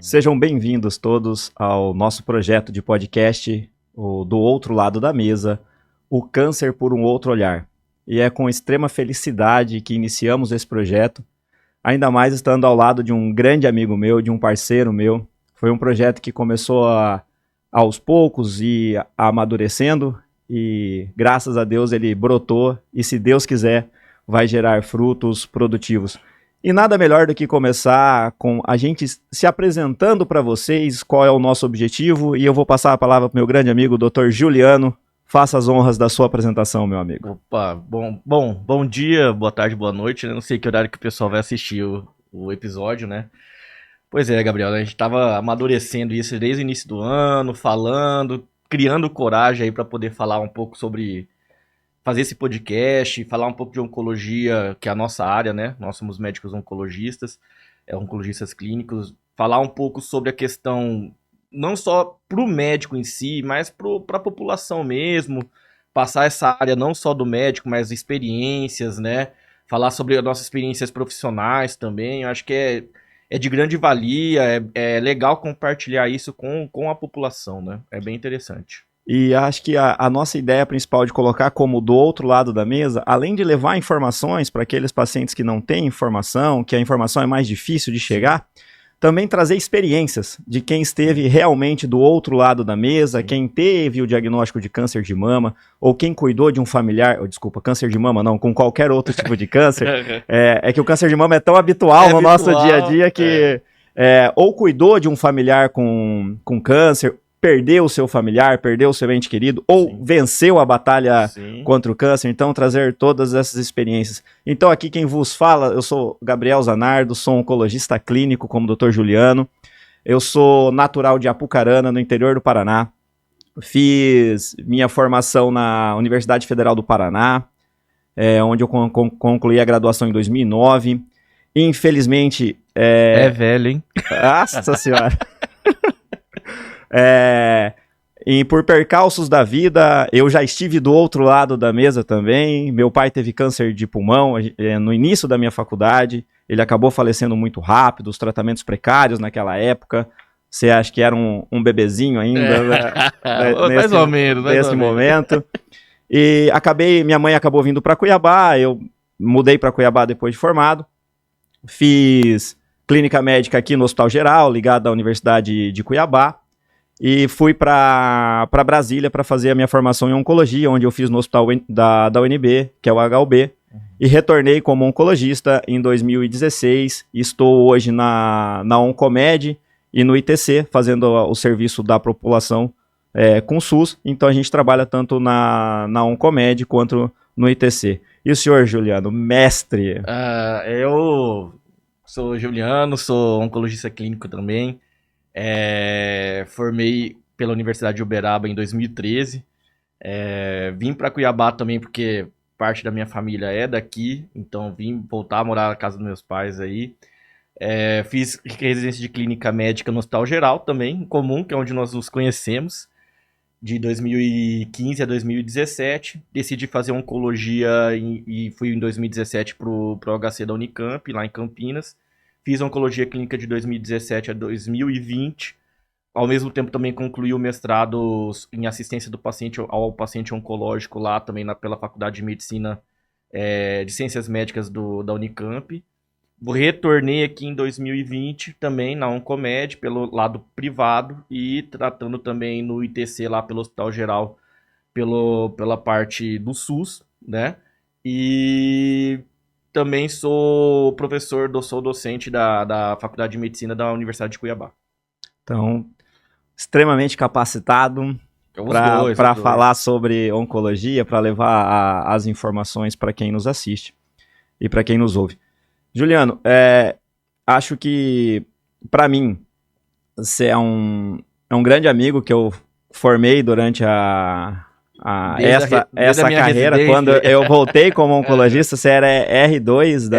Sejam bem-vindos todos ao nosso projeto de podcast, o Do Outro Lado da Mesa, o Câncer por um Outro Olhar. E é com extrema felicidade que iniciamos esse projeto, ainda mais estando ao lado de um grande amigo meu, de um parceiro meu. Foi um projeto que começou aos poucos e amadurecendo, e graças a Deus ele brotou, e se Deus quiser, vai gerar frutos produtivos. E nada melhor do que começar com a gente se apresentando para vocês qual é o nosso objetivo, e eu vou passar a palavra para o meu grande amigo, Dr. Juliano. Faça as honras da sua apresentação, meu amigo. Opa, bom dia, boa tarde, boa noite, né? Não sei que horário que o pessoal vai assistir o episódio, né? Pois é, Gabriel, a gente tava amadurecendo isso desde o início do ano, falando, criando coragem aí para poder falar um pouco sobre fazer esse podcast, falar um pouco de oncologia, que é a nossa área, né? Nós somos médicos oncologistas, oncologistas clínicos, falar um pouco sobre a questão, não só pro médico em si, mas pra população mesmo, passar essa área não só do médico, mas experiências, né? Falar sobre as nossas experiências profissionais também, eu acho que é de grande valia, é legal compartilhar isso com a população, né? É bem interessante. E acho que a nossa ideia principal de colocar como do outro lado da mesa, além de levar informações para aqueles pacientes que não têm informação, que a informação é mais difícil de chegar, também trazer experiências de quem esteve realmente do outro lado da mesa, quem teve o diagnóstico de câncer de mama, ou quem cuidou de um familiar, câncer de mama não, com qualquer outro tipo de câncer. É que o câncer de mama é tão habitual no nosso dia a dia que ou cuidou de um familiar com câncer, perdeu o seu familiar, perdeu o seu ente querido, ou venceu a batalha contra o câncer. Então, trazer todas essas experiências. Então, aqui quem vos fala, eu sou Gabriel Zanardo, sou oncologista clínico como o Dr. Juliano. Eu sou natural de Apucarana, no interior do Paraná. Fiz minha formação na Universidade Federal do Paraná, onde eu concluí a graduação em 2009. Infelizmente... É velho, hein? Nossa Senhora! E por percalços da vida, eu já estive do outro lado da mesa também. Meu pai teve câncer de pulmão no início da minha faculdade. Ele acabou falecendo muito rápido, os tratamentos precários naquela época. Você acha que era um bebezinho ainda? Mais ou menos. Nesse momento. E minha mãe acabou vindo para Cuiabá, eu mudei para Cuiabá depois de formado. Fiz clínica médica aqui no Hospital Geral, ligado à Universidade de Cuiabá. E fui para Brasília para fazer a minha formação em oncologia, onde eu fiz no hospital da UNB, que é o HUB, e retornei como oncologista em 2016. Estou hoje na Oncomed e no ITC, fazendo o serviço da população com SUS. Então a gente trabalha tanto na Oncomed quanto no ITC. E o senhor, Juliano, mestre? Eu sou Juliano, sou oncologista clínico também. Formei pela Universidade de Uberaba em 2013. Vim para Cuiabá também porque parte da minha família é daqui, então vim voltar a morar na casa dos meus pais aí. Fiz residência de clínica médica no Hospital Geral também, em comum, que é onde nós nos conhecemos, de 2015 a 2017. Decidi fazer oncologia e fui em 2017 pro HC da Unicamp, lá em Campinas. Fiz oncologia clínica de 2017 a 2020. Ao mesmo tempo também concluí o mestrado em assistência ao paciente oncológico lá também pela Faculdade de Medicina de Ciências Médicas da Unicamp. Retornei aqui em 2020 também na Oncomed pelo lado privado e tratando também no ITC lá pelo Hospital Geral pela parte do SUS, né? E também sou docente da Faculdade de Medicina da Universidade de Cuiabá. Então, extremamente capacitado para falar sobre oncologia, para levar as informações para quem nos assiste e para quem nos ouve. Juliano, acho que, para mim, você é um grande amigo que eu formei durante essa carreira. Quando eu voltei como oncologista, você era R2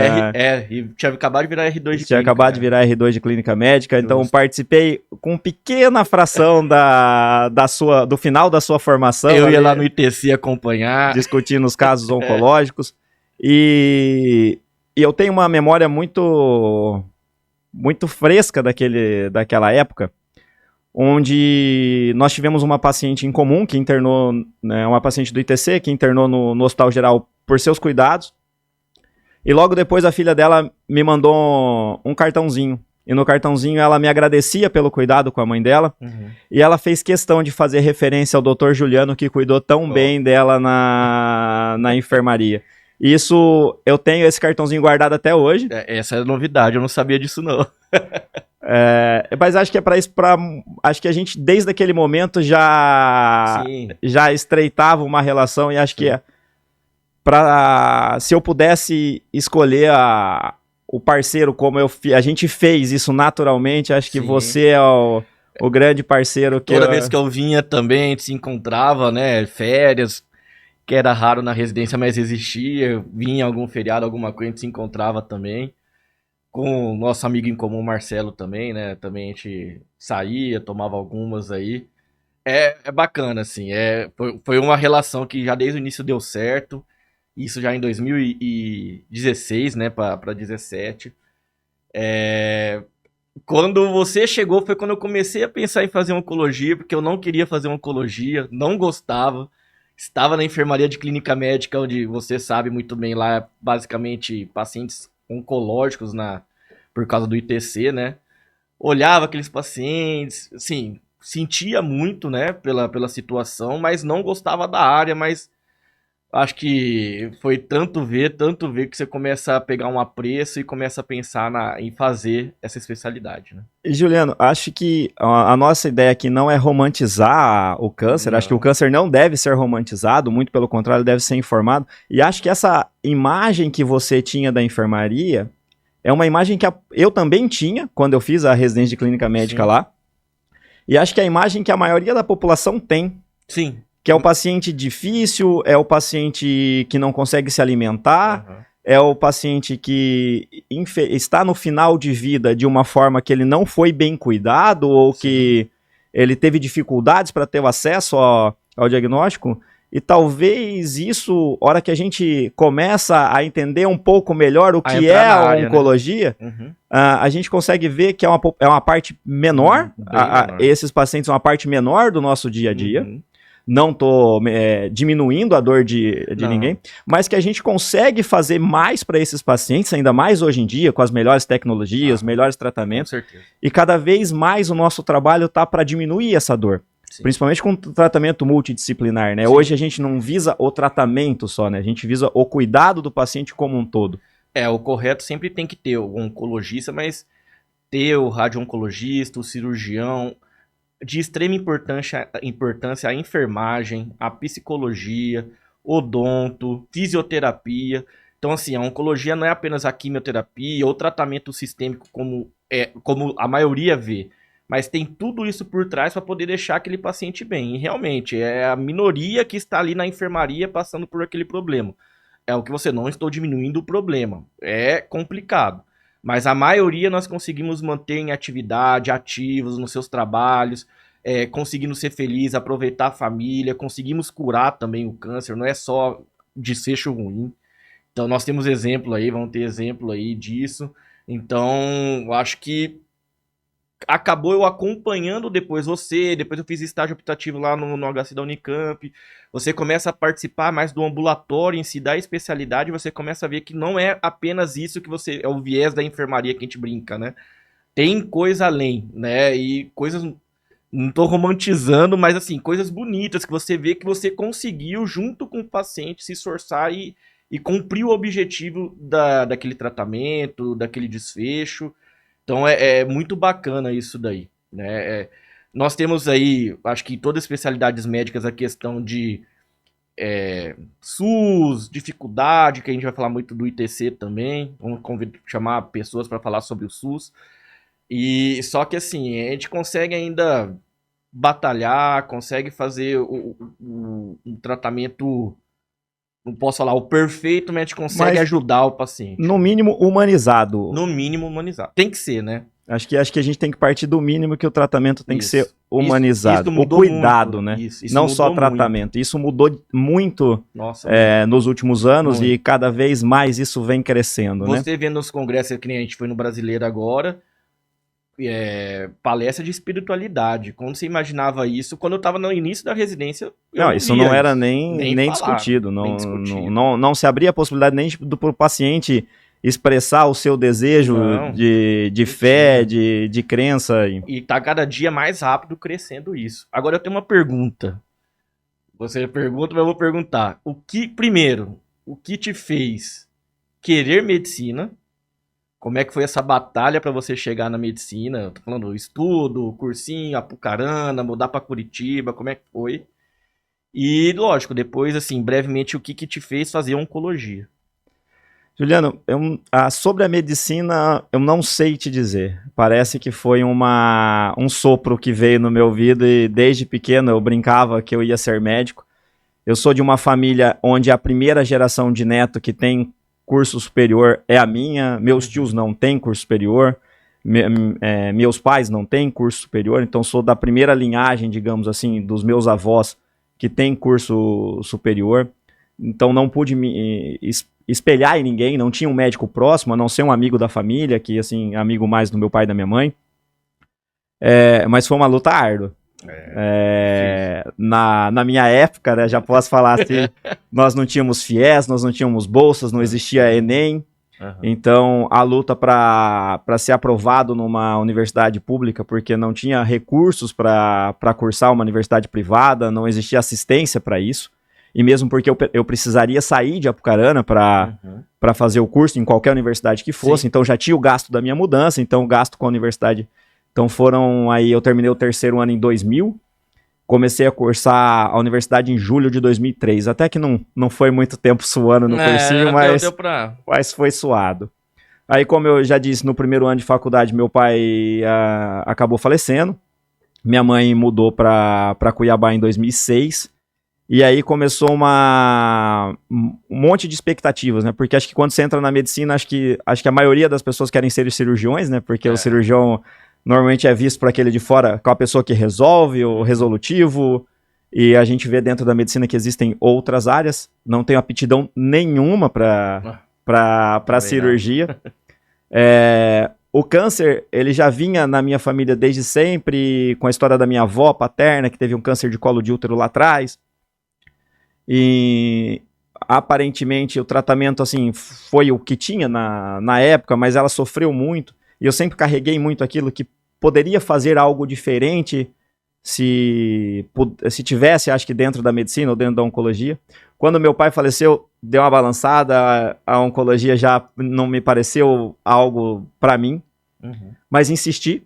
e tinha acabado de virar R2 de clínica. Tinha acabado de virar R2 de clínica médica, então participei com pequena fração do final da sua formação. Eu ia lá no ITC acompanhar. Discutindo os casos oncológicos. E eu tenho uma memória muito muito fresca daquela época, onde nós tivemos uma paciente em comum que internou, né, uma paciente do ITC que internou no Hospital Geral por seus cuidados, e logo depois a filha dela me mandou um cartãozinho, e no cartãozinho ela me agradecia pelo cuidado com a mãe dela, e ela fez questão de fazer referência ao Dr. Juliano, que cuidou tão bem dela na enfermaria. Isso, eu tenho esse cartãozinho guardado até hoje. Essa é a novidade, eu não sabia disso não. Mas acho que é para isso, acho que a gente desde aquele momento já estreitava uma relação, e acho que se eu pudesse escolher o parceiro como a gente fez isso naturalmente, acho que você é o grande parceiro. Toda vez que eu vinha também, a gente se encontrava, né, férias, que era raro na residência, mas existia, vinha algum feriado, alguma coisa, a gente se encontrava também. Com o nosso amigo em comum, Marcelo, também, né? Também a gente saía, tomava algumas aí. É bacana, assim. Foi uma relação que já desde o início deu certo. Isso já em 2016, né? Para 2017. Quando você chegou, foi quando eu comecei a pensar em fazer oncologia, porque eu não queria fazer oncologia, não gostava. Estava na enfermaria de clínica médica, onde você sabe muito bem lá, basicamente, pacientes oncológicos por causa do ITC, né? Olhava aqueles pacientes, assim, sentia muito, né, pela situação, mas não gostava da área, mas acho que foi tanto ver que você começa a pegar um apreço e começa a pensar em fazer essa especialidade, né? Juliano, acho que a nossa ideia aqui não é romantizar o câncer, Não. Acho que o câncer não deve ser romantizado, muito pelo contrário, ele deve ser informado, e acho que essa imagem que você tinha da enfermaria é uma imagem que eu também tinha quando eu fiz a residência de clínica médica lá, e acho que é a imagem que a maioria da população tem. Sim. Que é o paciente difícil, é o paciente que não consegue se alimentar, é o paciente que está no final de vida de uma forma que ele não foi bem cuidado ou que ele teve dificuldades para ter o acesso ao diagnóstico. E talvez isso, hora que a gente começa a entender um pouco melhor o que é a oncologia, né? A gente consegue ver que é uma parte menor, esses pacientes são uma parte menor do nosso dia a dia. Não estou diminuindo a dor de ninguém, mas que a gente consegue fazer mais para esses pacientes, ainda mais hoje em dia, com as melhores tecnologias, melhores tratamentos. Com certeza. E cada vez mais o nosso trabalho está para diminuir essa dor. Sim. Principalmente com o tratamento multidisciplinar, né? Sim. Hoje a gente não visa o tratamento só, né? A gente visa o cuidado do paciente como um todo. O correto sempre tem que ter o oncologista, mas ter o radio-oncologista, o cirurgião. De extrema importância a enfermagem, a psicologia, odonto, fisioterapia. Então, assim, a oncologia não é apenas a quimioterapia ou tratamento sistêmico como a maioria vê, mas tem tudo isso por trás para poder deixar aquele paciente bem. E realmente é a minoria que está ali na enfermaria passando por aquele problema. É o que você não estou diminuindo o problema. É complicado. Mas a maioria nós conseguimos manter em atividade, ativos nos seus trabalhos, conseguindo ser feliz, aproveitar a família, conseguimos curar também o câncer, não é só desfecho ruim. Então nós temos exemplo aí, vamos ter exemplo aí disso. Então eu acho que acabou eu acompanhando depois eu fiz estágio optativo lá no HC da Unicamp, você começa a participar mais do ambulatório em si, da especialidade, você começa a ver que não é apenas isso que é o viés da enfermaria que a gente brinca, né? Tem coisa além, né? E coisas, não tô romantizando, mas assim, coisas bonitas que você vê que você conseguiu, junto com o paciente, se esforçar e cumprir o objetivo daquele tratamento, daquele desfecho. Então é muito bacana isso daí, né? Nós temos aí, acho que em todas as especialidades médicas, a questão de SUS, dificuldade, que a gente vai falar muito do ITC também. Vamos chamar pessoas para falar sobre o SUS. E só que assim, a gente consegue ainda batalhar, consegue fazer um tratamento, não posso falar o perfeito, mas a gente consegue ajudar o paciente. No mínimo humanizado. No mínimo humanizado. Tem que ser, né? Acho que a gente tem que partir do mínimo que o tratamento tem que ser humanizado. Isso o cuidado, muito, né? Isso não só tratamento. Muito. Isso mudou muito nos últimos anos e cada vez mais isso vem crescendo, né? Você vendo nos congressos, que nem a gente foi no Brasileiro agora, palestra de espiritualidade. Quando você imaginava isso? Quando eu estava no início da residência, eu Não, isso via não era isso. nem falar, discutido. nem Não, discutido. não se abria a possibilidade nem pro paciente expressar o seu desejo Não, de fé, de crença. E tá cada dia mais rápido crescendo isso. Agora eu tenho uma pergunta. Você pergunta, mas eu vou perguntar. Primeiro, o que te fez querer medicina? Como é que foi essa batalha para você chegar na medicina? Eu tô falando estudo, cursinho, Apucarana, mudar para Curitiba, como é que foi? E, lógico, depois, assim, brevemente, o que te fez fazer oncologia? Juliano, sobre a medicina, eu não sei te dizer. Parece que foi um sopro que veio no meu ouvido e desde pequeno eu brincava que eu ia ser médico. Eu sou de uma família onde a primeira geração de neto que tem curso superior é a minha. Meus tios não têm curso superior. Meus pais não têm curso superior. Então sou da primeira linhagem, digamos assim, dos meus avós que tem curso superior. Então não pude me espelhar em ninguém, não tinha um médico próximo, a não ser um amigo da família, que assim, amigo mais do meu pai e da minha mãe. Mas foi uma luta árdua. Na minha época, né, já posso falar assim, nós não tínhamos FIES, nós não tínhamos bolsas, não existia Enem. Então a luta para ser aprovado numa universidade pública, porque não tinha recursos para cursar uma universidade privada, não existia assistência para isso. E mesmo porque eu precisaria sair de Apucarana para fazer o curso em qualquer universidade que fosse. Sim. Então já tinha o gasto da minha mudança, então o gasto com a universidade. Então eu terminei o terceiro ano em 2000, comecei a cursar a universidade em julho de 2003, até que não foi muito tempo suando no cursinho, mas foi suado. Aí, como eu já disse, no primeiro ano de faculdade, meu pai acabou falecendo, minha mãe mudou para Cuiabá em 2006, e aí começou um monte de expectativas, né? Porque acho que quando você entra na medicina, acho que a maioria das pessoas querem ser cirurgiões, né? Porque o cirurgião normalmente é visto por aquele de fora com a pessoa que resolve, o resolutivo, e a gente vê dentro da medicina que existem outras áreas. Não tenho aptidão nenhuma para cirurgia. O câncer, ele já vinha na minha família desde sempre, com a história da minha avó paterna, que teve um câncer de colo de útero lá atrás. E aparentemente o tratamento assim foi o que tinha na época, mas ela sofreu muito. E eu sempre carreguei muito aquilo que poderia fazer algo diferente se tivesse, acho que dentro da medicina ou dentro da oncologia. Quando meu pai faleceu, deu uma balançada, a oncologia já não me pareceu algo para mim, mas insisti.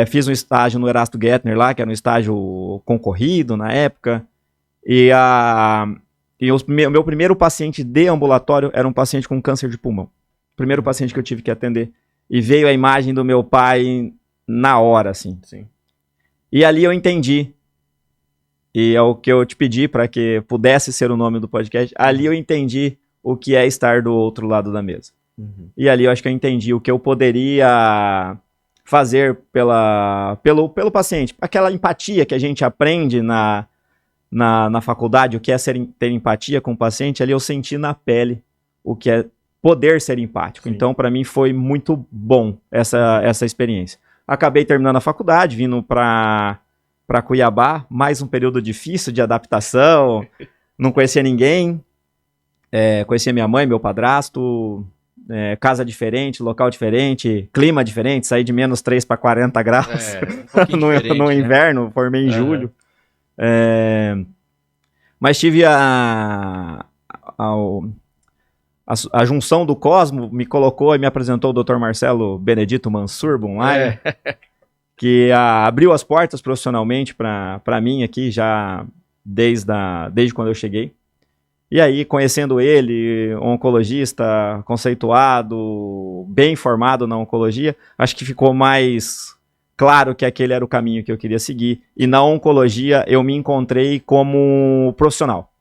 Fiz um estágio no Erasto Gettner lá, que era um estágio concorrido na época, e o meu primeiro paciente de ambulatório era um paciente com câncer de pulmão. Primeiro paciente que eu tive que atender. E veio a imagem do meu pai na hora, assim. Sim. E ali eu entendi. E é o que eu te pedi para que pudesse ser o nome do podcast. Ali eu entendi o que é estar do outro lado da mesa. E ali eu acho que eu entendi o que eu poderia fazer pelo paciente. Aquela empatia que a gente aprende na faculdade, o que é ter empatia com o paciente, ali eu senti na pele o que é poder ser empático. Sim. Então, para mim, foi muito bom essa experiência. Acabei terminando a faculdade, vindo para Cuiabá, mais um período difícil de adaptação, não conhecia ninguém, conhecia minha mãe, meu padrasto, casa diferente, local diferente, clima diferente, saí de menos 3 para 40 graus no inverno, formei em julho. Mas tive a junção do Cosmo, me colocou e me apresentou o Dr. Marcelo Benedito Mansur Bunlai, que abriu as portas profissionalmente para mim aqui já desde quando eu cheguei. E aí, conhecendo ele, oncologista conceituado, bem formado na oncologia, acho que ficou mais claro que aquele era o caminho que eu queria seguir. E na oncologia eu me encontrei como profissional.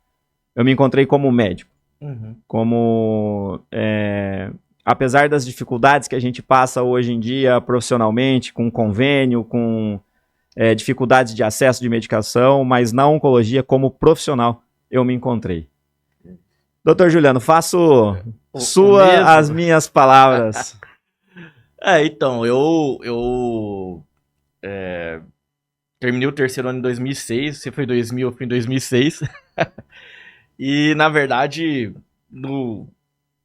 Eu me encontrei como médico. Apesar das dificuldades que a gente passa hoje em dia profissionalmente, com convênio, com dificuldades de acesso de medicação, mas na oncologia, como profissional, eu me encontrei. Doutor Juliano, faço as minhas palavras. Então, terminei o terceiro ano em 2006, você foi em 2000, eu fui em 2006. E, na verdade,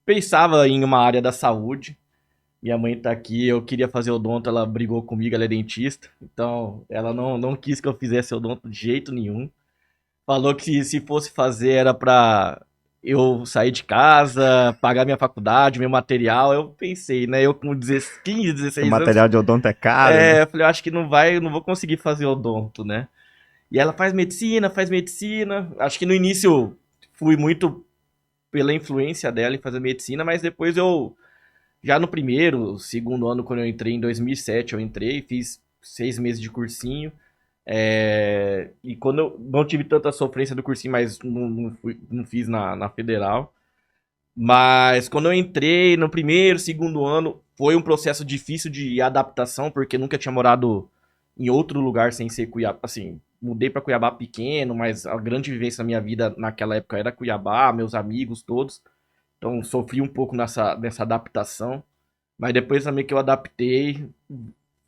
pensava em uma área da saúde. Minha mãe tá aqui, eu queria fazer odonto, ela brigou comigo, ela é dentista. Então, ela não quis que eu fizesse odonto de jeito nenhum. Falou que se fosse fazer era pra eu sair de casa, pagar minha faculdade, meu material. Eu pensei, né? Eu com 15, O 16 anos, material de odonto é caro, né? eu falei, eu acho que não vou conseguir fazer odonto, né? E ela faz medicina, faz medicina. Acho que no início fui muito pela influência dela em fazer medicina, mas depois já no primeiro, segundo ano, quando eu entrei em 2007, eu entrei, fiz 6 meses de cursinho. E quando eu não tive tanta sofrência do cursinho, mas não fiz na federal. Mas quando eu entrei no primeiro, segundo ano, foi um processo difícil de adaptação, porque nunca tinha morado em outro lugar sem ser Cuiabá. Assim, mudei para Cuiabá pequeno, mas a grande vivência da minha vida naquela época era Cuiabá, meus amigos todos. Então sofri um pouco nessa adaptação. Mas depois também que eu adaptei,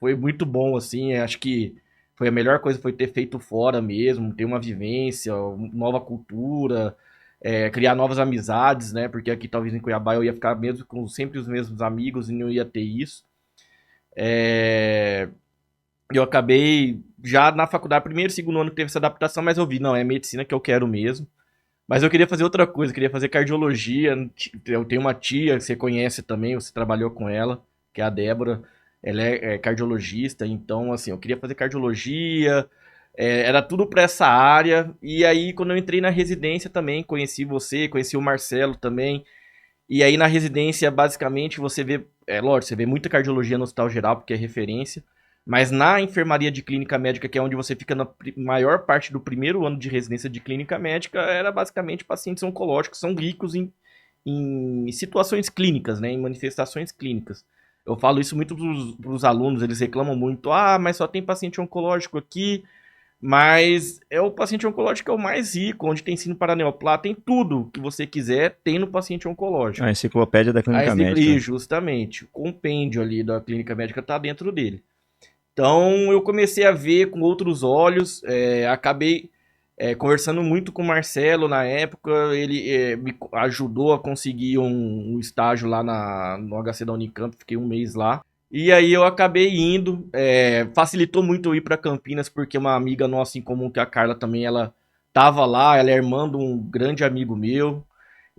foi muito bom, assim. Acho que foi a melhor coisa foi ter feito fora mesmo, ter uma vivência, nova cultura, criar novas amizades, né? Porque aqui talvez em Cuiabá eu ia ficar mesmo com sempre os mesmos amigos e não ia ter isso. Eu acabei já na faculdade, primeiro, segundo ano teve essa adaptação, mas eu vi, não, é medicina que eu quero mesmo. Mas eu queria fazer outra coisa, eu queria fazer cardiologia. Eu tenho uma tia que você conhece também, você trabalhou com ela, que é a Débora. Ela é cardiologista, então, assim, eu queria fazer cardiologia, era tudo pra essa área. E aí, quando eu entrei na residência também, conheci você, conheci o Marcelo também. E aí, na residência, basicamente, você vê, lógico, você vê muita cardiologia no Hospital Geral, porque é referência. Mas na enfermaria de clínica médica, que é onde você fica na maior parte do primeiro ano de residência de clínica médica, era basicamente pacientes oncológicos, são ricos em situações clínicas, né, em manifestações clínicas. Eu falo isso muito para os alunos, eles reclamam muito, mas só tem paciente oncológico aqui, mas o paciente oncológico é o mais rico, onde tem sino paraneoplasia, tem tudo que você quiser, tem no paciente oncológico. A enciclopédia da clínica médica. Justamente, o compêndio ali da clínica médica está dentro dele. Então eu comecei a ver com outros olhos, acabei conversando muito com o Marcelo na época, ele me ajudou a conseguir um estágio lá no HC da Unicamp, fiquei um mês lá. E aí eu acabei indo, facilitou muito eu ir para Campinas, porque uma amiga nossa em comum, que é a Carla também, ela tava lá, ela é irmã de um grande amigo meu,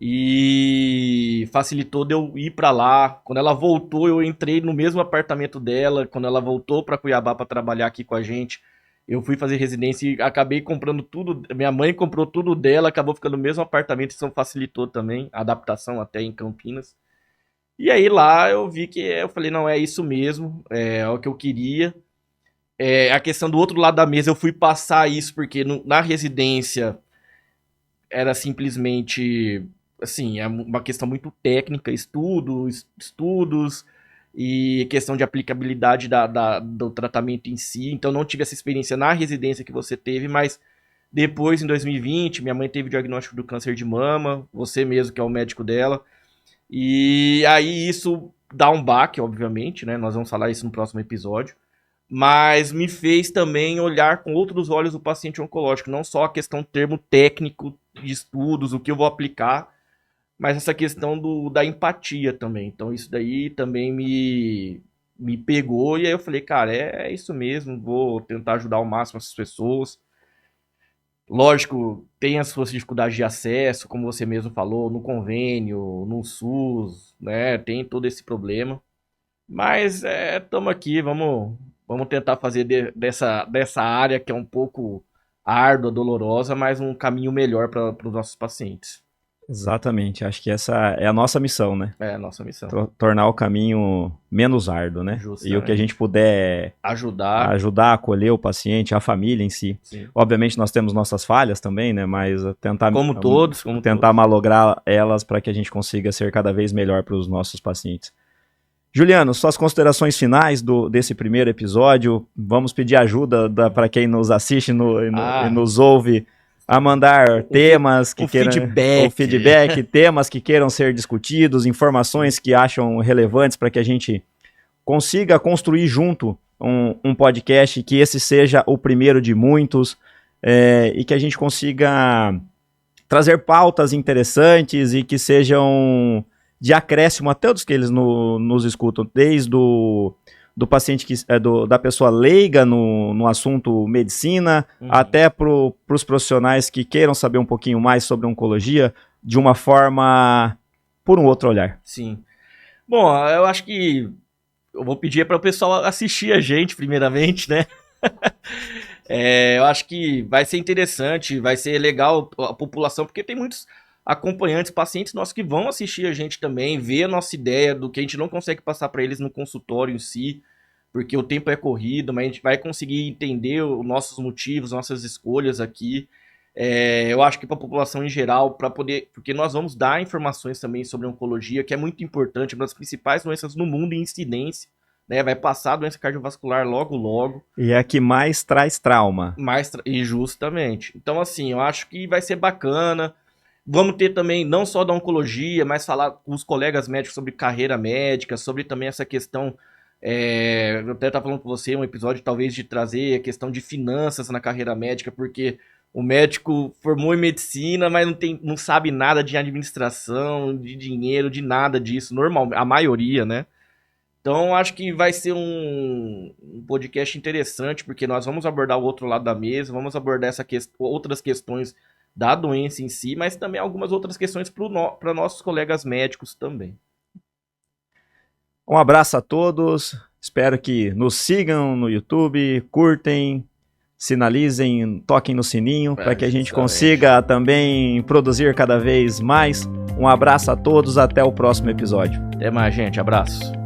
e facilitou de eu ir pra lá. Quando ela voltou, eu entrei no mesmo apartamento dela. Quando ela voltou pra Cuiabá pra trabalhar aqui com a gente, eu fui fazer residência e acabei comprando tudo. Minha mãe comprou tudo dela, acabou ficando no mesmo apartamento, isso facilitou também a adaptação até em Campinas. E aí lá eu vi que eu falei, não, é isso mesmo, é o que eu queria. A questão do outro lado da mesa, eu fui passar isso porque na residência era simplesmente, assim, é uma questão muito técnica, estudos e questão de aplicabilidade do tratamento em si. Então não tive essa experiência na residência que você teve, mas depois, em 2020, minha mãe teve o diagnóstico do câncer de mama, você mesmo que é o médico dela, e aí isso dá um baque, obviamente, né? Nós vamos falar isso no próximo episódio. Mas me fez também olhar com outros olhos o paciente oncológico, não só a questão termo técnico de estudos, o que eu vou aplicar, mas essa questão da empatia também. Então isso daí também me pegou e aí eu falei, cara, é isso mesmo, vou tentar ajudar ao máximo essas pessoas. Lógico, tem as suas dificuldades de acesso, como você mesmo falou, no convênio, no SUS, né? Tem todo esse problema. Mas estamos aqui, vamos tentar fazer dessa área que é um pouco árdua, dolorosa, mas um caminho melhor para os nossos pacientes. Exatamente, acho que essa é a nossa missão, né? É a nossa missão. Tornar o caminho menos árduo, né? Justamente. E o que a gente puder ajudar a acolher o paciente, a família em si. Sim. Obviamente nós temos nossas falhas também, né? Mas tentar tentar malograr elas para que a gente consiga ser cada vez melhor para os nossos pacientes. Juliano, suas considerações finais desse primeiro episódio. Vamos pedir ajuda para quem nos assiste e nos ouve a mandar temas que queiram... feedback, temas que queiram ser discutidos, informações que acham relevantes para que a gente consiga construir junto um podcast, que esse seja o primeiro de muitos, e que a gente consiga trazer pautas interessantes e que sejam de acréscimo a todos que eles nos escutam, desde do paciente, da pessoa leiga no assunto medicina, até para os profissionais que queiram saber um pouquinho mais sobre oncologia, de uma forma, por um outro olhar. Sim. Bom, eu acho que eu vou pedir para o pessoal assistir a gente, primeiramente, né? Eu acho que vai ser interessante, vai ser legal a população, porque tem muitos acompanhantes, pacientes nossos que vão assistir a gente também, ver a nossa ideia do que a gente não consegue passar para eles no consultório em si, porque o tempo é corrido, mas a gente vai conseguir entender os nossos motivos, nossas escolhas aqui. Eu acho que para a população em geral, porque nós vamos dar informações também sobre oncologia, que é muito importante, uma das principais doenças no mundo em incidência, né? Vai passar a doença cardiovascular logo, logo. E é a que mais traz trauma. E justamente. Então, assim, eu acho que vai ser bacana. Vamos ter também, não só da oncologia, mas falar com os colegas médicos sobre carreira médica, sobre também essa questão. Eu até estava falando com você, um episódio talvez de trazer a questão de finanças na carreira médica, porque o médico formou em medicina, mas não sabe nada de administração, de dinheiro, de nada disso, normal, a maioria, né? Então, acho que vai ser um podcast interessante, porque nós vamos abordar o outro lado da mesa, vamos abordar outras questões da doença em si, mas também algumas outras questões para nossos colegas médicos também. Um abraço a todos, espero que nos sigam no YouTube, curtem, sinalizem, toquem no sininho, para que a gente consiga também produzir cada vez mais. Um abraço a todos, até o próximo episódio. Até mais, gente, abraço.